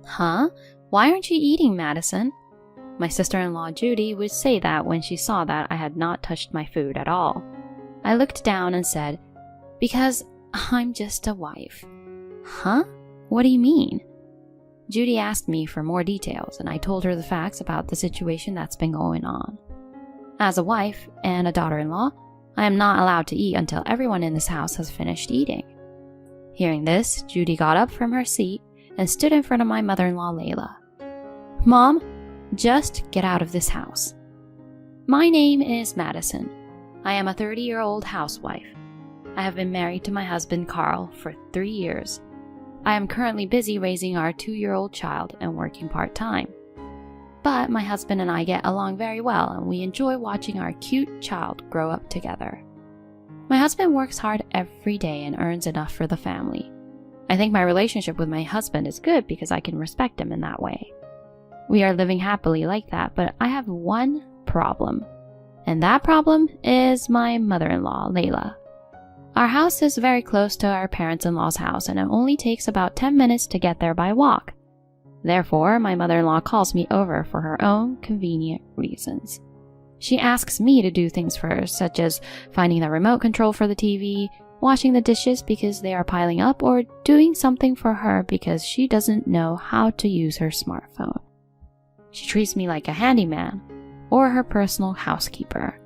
Huh? Why aren't you eating, Madison? My sister-in-law Judy would say that when she saw that I had not touched my food at all. I looked down and said, "Because I'm just a wife." Huh? What do you mean? Judy asked me for more details, and I told her the facts about the situation that's been going on. As a wife and a daughter-in-law, I am not allowed to eat until everyone in this house has finished eating. Hearing this, Judy got up from her seat and stood in front of my mother-in-law, Layla. "Mom, just get out of this house. My name is Madison. I am a 30-year-old housewife. I have been married to my husband, Carl, for 3 years. I am currently busy raising our 2-year-old child and working part-time. But my husband and I get along very well, and we enjoy watching our cute child grow up together. My husband works hard every day and earns enough for the family. I think my relationship with my husband is good because I can respect him in that way. We are living happily like that, but I have one problem. And that problem is my mother-in-law, Layla. Our house is very close to our parents-in-law's house, and it only takes about 10 minutes to get there by walk. Therefore, my mother-in-law calls me over for her own convenient reasons. She asks me to do things for her, such as finding the remote control for the TV, washing the dishes because they are piling up, or doing something for her because she doesn't know how to use her smartphone. She treats me like a handyman or her personal housekeeper.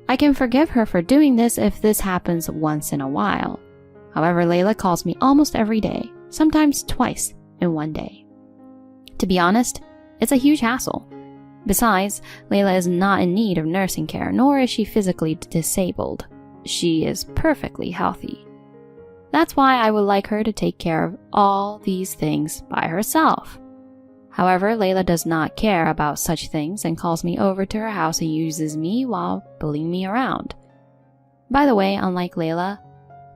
I can forgive her for doing this if this happens once in a while. However, Layla calls me almost every day, sometimes twice in one day. To be honest, it's a huge hassle. Besides, Layla is not in need of nursing care, nor is she physically disabled. She is perfectly healthy. That's why I would like her to take care of all these things by herself. However, Layla does not care about such things and calls me over to her house and uses me while bullying me around. By the way, unlike Layla,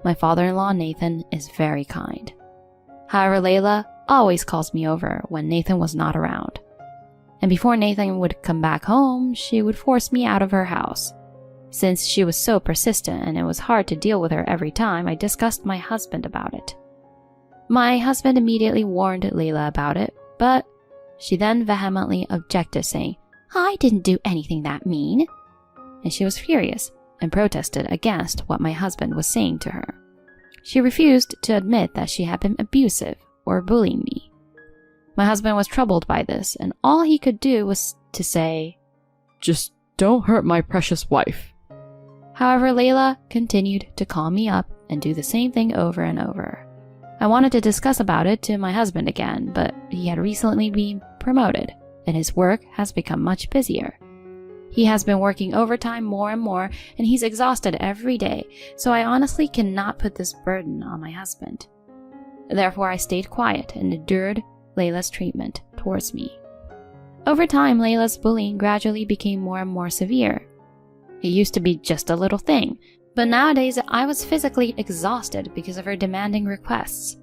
my father-in-law Nathan is very kind. However, Layla always calls me over when Nathan was not around. And before Nathan would come back home, she would force me out of her house. Since she was so persistent and it was hard to deal with her every time, I discussed my husband about it. My husband immediately warned Layla about it, but she then vehemently objected, saying, "I didn't do anything that mean." And she was furious and protested against what my husband was saying to her. She refused to admit that she had been abusive or bullying me. My husband was troubled by this, and all he could do was to say, "Just don't hurt my precious wife." However, Layla continued to call me up and do the same thing over and over. I wanted to discuss about it to my husband again, but he had recently been promoted, and his work has become much busier. He has been working overtime more and more, and he's exhausted every day, so I honestly cannot put this burden on my husband. Therefore, I stayed quiet and endured Layla's treatment towards me. Over time, Layla's bullying gradually became more and more severe. It used to be just a little thing, but nowadays I was physically exhausted because of her demanding requests.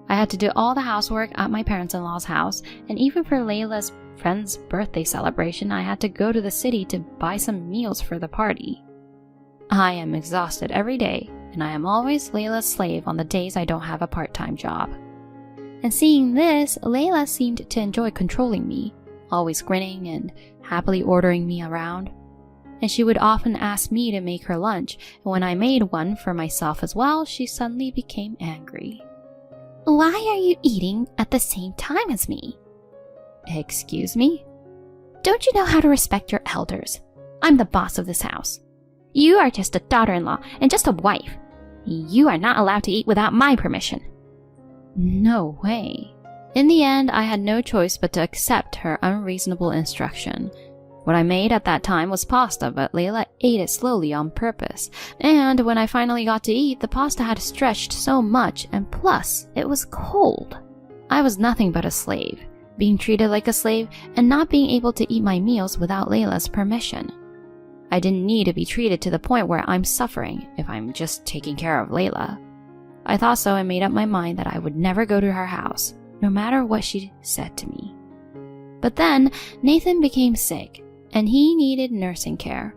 I had to do all the housework at my parents-in-law's house, and even for Layla's friend's birthday celebration, I had to go to the city to buy some meals for the party. I am exhausted every day, and I am always Layla's slave on the days I don't have a part-time job. And seeing this, Layla seemed to enjoy controlling me, always grinning and happily ordering me around. And she would often ask me to make her lunch, and when I made one for myself as well, she suddenly became angry. "Why are you eating at the same time as me?" "Excuse me?" "Don't you know how to respect your elders? I'm the boss of this house. You are just a daughter-in-law and just a wife. You are not allowed to eat without my permission." No way. In the end, I had no choice but to accept her unreasonable instruction. What I made at that time was pasta, but Layla ate it slowly on purpose. And when I finally got to eat, the pasta had stretched so much, and plus, it was cold. I was nothing but a slave, being treated like a slave and not being able to eat my meals without Layla's permission. I didn't need to be treated to the point where I'm suffering if I'm just taking care of Layla. I thought so and made up my mind that I would never go to her house, no matter what she said to me. But then, Nathan became sick, and he needed nursing care.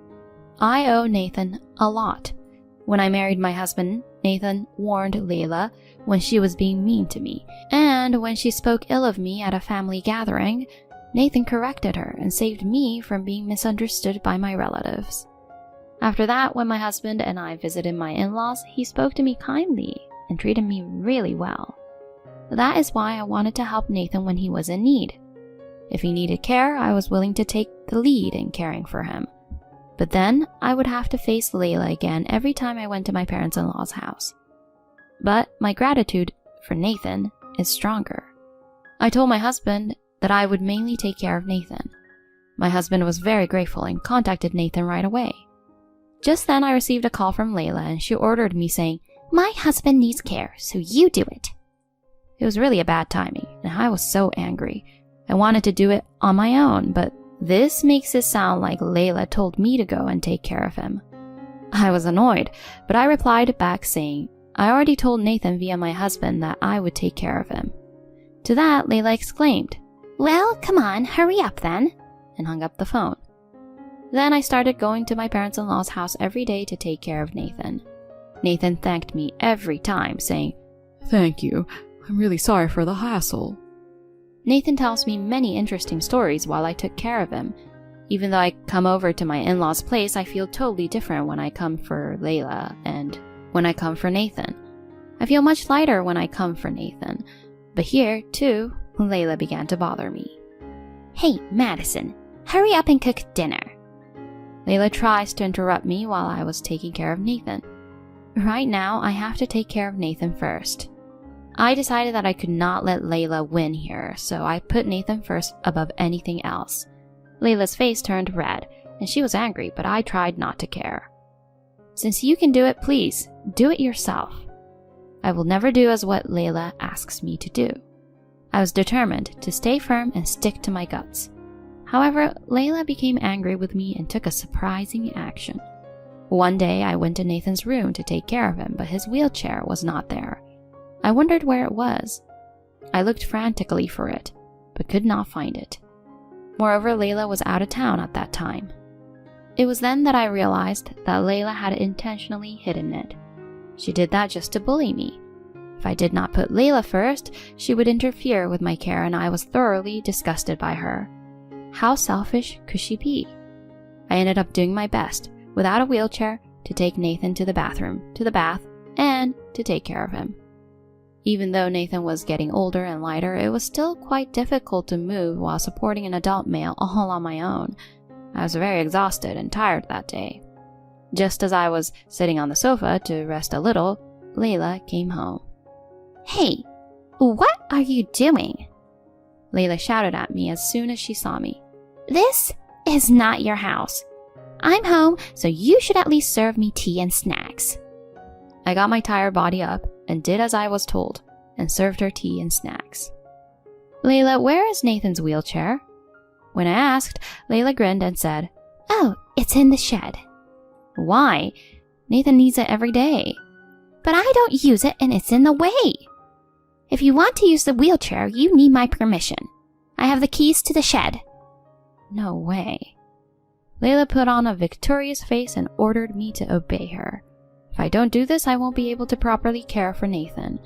I owe Nathan a lot. When I married my husband, Nathan warned Layla when she was being mean to me, and when she spoke ill of me at a family gathering, Nathan corrected her and saved me from being misunderstood by my relatives. After that, when my husband and I visited my in-laws, he spoke to me kindly and treated me really well. That is why I wanted to help Nathan when he was in need. If he needed care, I was willing to take the lead in caring for him. But then I would have to face Layla again every time I went to my parents-in-law's house. But my gratitude for Nathan is stronger. I told my husband that I would mainly take care of Nathan. My husband was very grateful and contacted Nathan right away. Just then I received a call from Layla and she ordered me saying, "My husband needs care, so you do it." It was really a bad timing and I was so angry. I wanted to do it on my own, but this makes it sound like Layla told me to go and take care of him. I was annoyed, but I replied back saying, I already told Nathan via my husband that I would take care of him. To that, Layla exclaimed, "Well, come on, hurry up then," and hung up the phone. Then I started going to my parents-in-law's house every day to take care of Nathan. Nathan thanked me every time, saying, Thank you. I'm really sorry for the hassle. Nathan tells me many interesting stories while I took care of him. Even though I come over to my in-laws' place, I feel totally different when I come for Layla and when I come for Nathan. I feel much lighter when I come for Nathan. But here, too, Layla began to bother me. "Hey, Madison, hurry up and cook dinner." Layla tries to interrupt me while I was taking care of Nathan. Right now, I have to take care of Nathan first. I decided that I could not let Layla win here, so I put Nathan first above anything else. Layla's face turned red, and she was angry, but I tried not to care. "Since you can do it, please, do it yourself." I will never do as what Layla asks me to do. I was determined to stay firm and stick to my guts. However, Layla became angry with me and took a surprising action. One day, I went to Nathan's room to take care of him, but his wheelchair was not there. I wondered where it was. I looked frantically for it, but could not find it. Moreover, Layla was out of town at that time. It was then that I realized that Layla had intentionally hidden it. She did that just to bully me. If I did not put Layla first, she would interfere with my care, and I was thoroughly disgusted by her. How selfish could she be? I ended up doing my best, without a wheelchair, to take Nathan to the bathroom, to the bath, and to take care of him. Even though Nathan was getting older and lighter, it was still quite difficult to move while supporting an adult male all on my own. I was very exhausted and tired that day. Just as I was sitting on the sofa to rest a little, Layla came home. "Hey, what are you doing?" Layla shouted at me as soon as she saw me. "This is not your house. I'm home, so you should at least serve me tea and snacks." I got my tired body up and did as I was told, and served her tea and snacks. "Layla, where is Nathan's wheelchair?" When I asked, Layla grinned and said, "Oh, it's in the shed." "Why? Nathan needs it every day." "But I don't use it and it's in the way. If you want to use the wheelchair, you need my permission. I have the keys to the shed." No way. Layla put on a victorious face and ordered me to obey her. If I don't do this, I won't be able to properly care for Nathan.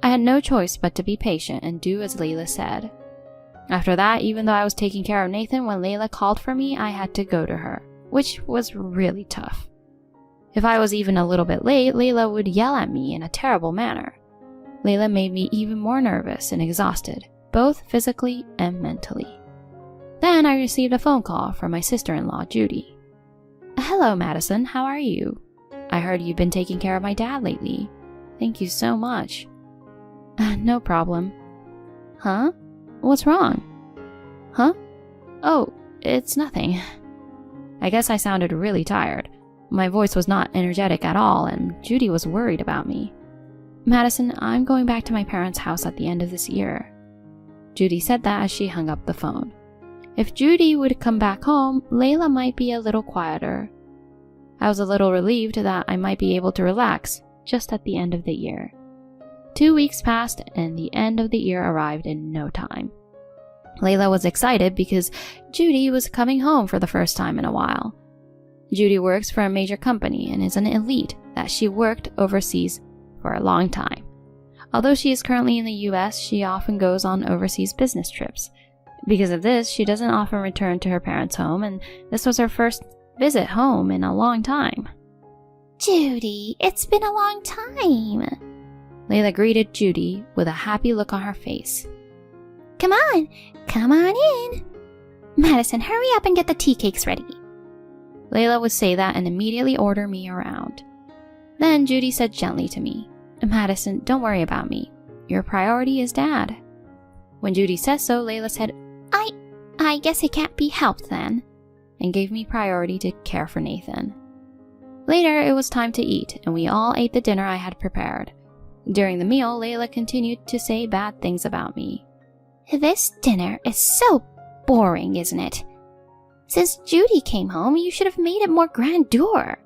I had no choice but to be patient and do as Layla said. After that, even though I was taking care of Nathan, when Layla called for me, I had to go to her, which was really tough. If I was even a little bit late, Layla would yell at me in a terrible manner. Layla made me even more nervous and exhausted, both physically and mentally. Then I received a phone call from my sister-in-law, Judy. "Hello, Madison, how are you? I heard you've been taking care of my dad lately. Thank you so much." "No problem." "Huh? What's wrong?" "Huh? Oh, it's nothing." I guess I sounded really tired. My voice was not energetic at all, and Judy was worried about me. "Madison, I'm going back to my parents' house at the end of this year." Judy said that as she hung up the phone. If Judy would come back home, Layla might be a little quieter. I was a little relieved that I might be able to relax just at the end of the year. 2 weeks passed and the end of the year arrived in no time. Layla was excited because Judy was coming home for the first time in a while. Judy works for a major company and is an elite that she worked overseas for a long time. Although she is currently in the US, she often goes on overseas business trips. Because of this, she doesn't often return to her parents' home, and this was her first visit home in a long time. Judy, it's been a long time. Layla greeted Judy with a happy look on her face. Come on in. Madison, hurry up and get the tea cakes ready. Layla would say that and immediately order me around. Then Judy said gently to me, Madison, don't worry about me. Your priority is Dad. When Judy said so, Layla said, I guess it can't be helped then, and gave me priority to care for Nathan. Later, it was time to eat, and we all ate the dinner I had prepared. During the meal, Layla continued to say bad things about me. This dinner is so boring, isn't it? Since Judy came home, you should have made it more grandeur.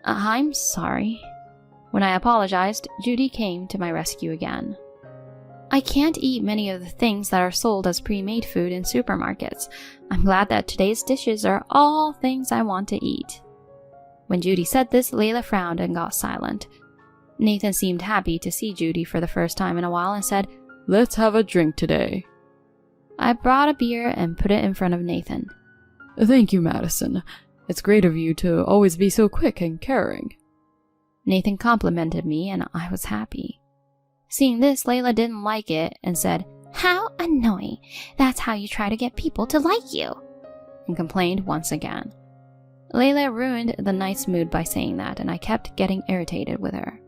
I'm sorry. When I apologized, Judy came to my rescue again. I can't eat many of the things that are sold as pre-made food in supermarkets. I'm glad that today's dishes are all things I want to eat. When Judy said this, Layla frowned and got silent. Nathan seemed happy to see Judy for the first time in a while and said, Let's have a drink today. I brought a beer and put it in front of Nathan. Thank you, Madison. It's great of you to always be so quick and caring. Nathan complimented me and I was happy. Seeing this, Layla didn't like it and said, How annoying. That's how you try to get people to like you. And complained once again. Layla ruined the night's mood by saying that, and I kept getting irritated with her.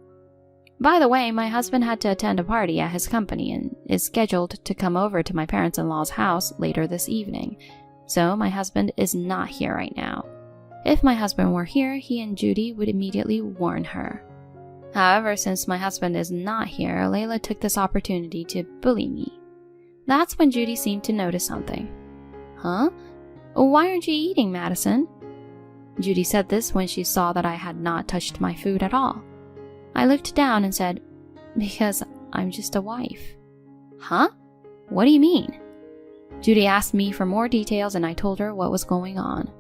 By the way, my husband had to attend a party at his company and is scheduled to come over to my parents-in-law's house later this evening. So my husband is not here right now. If my husband were here, he and Judy would immediately warn her. However, since my husband is not here, Layla took this opportunity to bully me. That's when Judy seemed to notice something. Huh? Why aren't you eating, Madison? Judy said this when she saw that I had not touched my food at all. I looked down and said, Because I'm just a wife. Huh? What do you mean? Judy asked me for more details and I told her what was going on.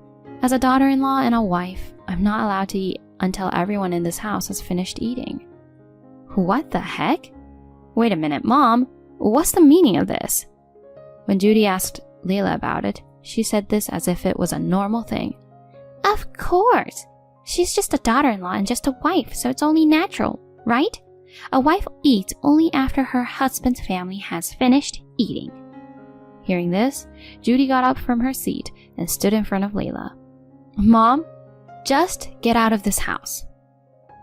As a daughter-in-law and a wife, I'm not allowed to eat until everyone in this house has finished eating. What the heck? Wait a minute, Mom. What's the meaning of this? When Judy asked Layla about it, she said this as if it was a normal thing. Of course. She's just a daughter-in-law and just a wife, so it's only natural, right? A wife eats only after her husband's family has finished eating. Hearing this, Judy got up from her seat and stood in front of Layla. Mom, just get out of this house.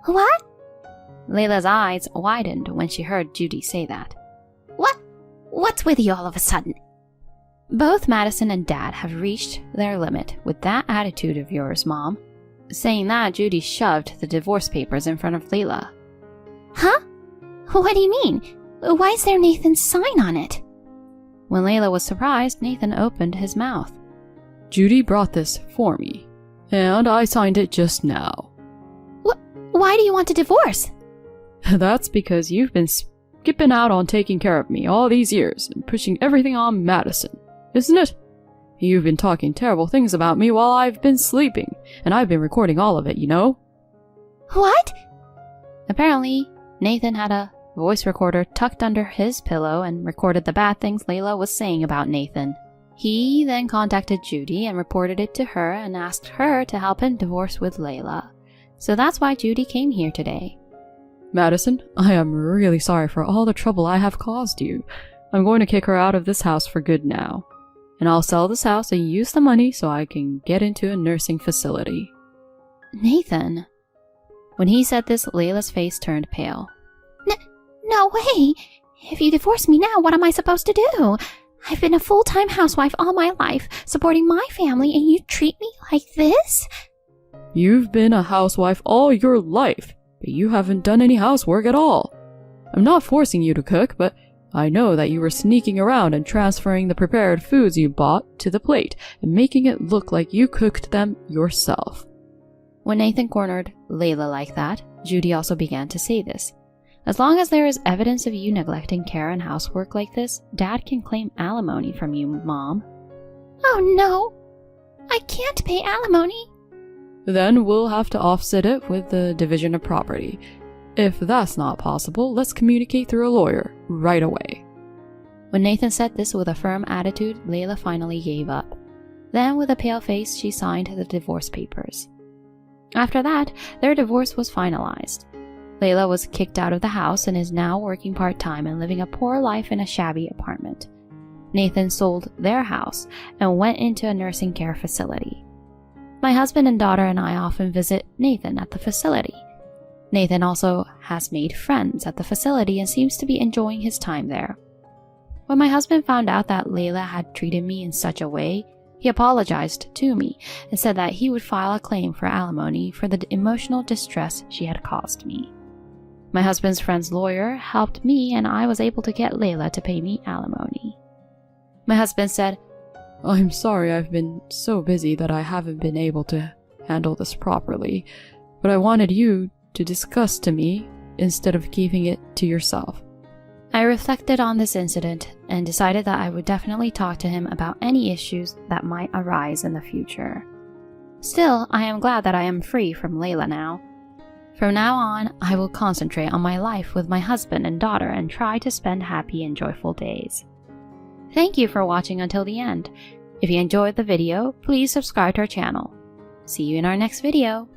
What? Layla's eyes widened when she heard Judy say that. What's with you all of a sudden? Both Madison and Dad have reached their limit with that attitude of yours, Mom. Saying that, Judy shoved the divorce papers in front of Layla. Huh? What do you mean? Why is there Nathan's sign on it? When Layla was surprised, Nathan opened his mouth. Judy brought this for me, and I signed it just now. Why do you want a divorce? That's because you've been skipping out on taking care of me all these years and pushing everything on Madison, isn't it? You've been talking terrible things about me while I've been sleeping, and I've been recording all of it, you know? What? Apparently, Nathan had a voice recorder tucked under his pillow and recorded the bad things Layla was saying about Nathan. He then contacted Judy and reported it to her and asked her to help him divorce with Layla. So that's why Judy came here today. Madison, I am really sorry for all the trouble I have caused you. I'm going to kick her out of this house for good now. And I'll sell this house and use the money so I can get into a nursing facility. Nathan. When he said this, Layla's face turned pale. No way! If you divorce me now, what am I supposed to do? I've been a full-time housewife all my life, supporting my family, and you treat me like this? You've been a housewife all your life, but you haven't done any housework at all. I'm not forcing you to cook, but I know that you were sneaking around and transferring the prepared foods you bought to the plate and making it look like you cooked them yourself. When Nathan cornered Layla like that, Judy also began to say this. As long as there is evidence of you neglecting care and housework like this, Dad can claim alimony from you, Mom. Oh no! I can't pay alimony. Then we'll have to offset it with the division of property. If that's not possible, let's communicate through a lawyer right away. When Nathan said this with a firm attitude, Layla finally gave up. Then, with a pale face, she signed the divorce papers. After that, their divorce was finalized. Layla was kicked out of the house and is now working part-time and living a poor life in a shabby apartment. Nathan sold their house and went into a nursing care facility. My husband and daughter and I often visit Nathan at the facility. Nathan also has made friends at the facility and seems to be enjoying his time there. When my husband found out that Layla had treated me in such a way, he apologized to me and said that he would file a claim for alimony for the emotional distress she had caused me. My husband's friend's lawyer helped me and I was able to get Layla to pay me alimony. My husband said, I'm sorry I've been so busy that I haven't been able to handle this properly, but I wanted you to discuss to me instead of keeping it to yourself. I reflected on this incident and decided that I would definitely talk to him about any issues that might arise in the future. Still, I am glad that I am free from Layla now. From now on, I will concentrate on my life with my husband and daughter and try to spend happy and joyful days. Thank you for watching until the end. If you enjoyed the video, please subscribe to our channel. See you in our next video.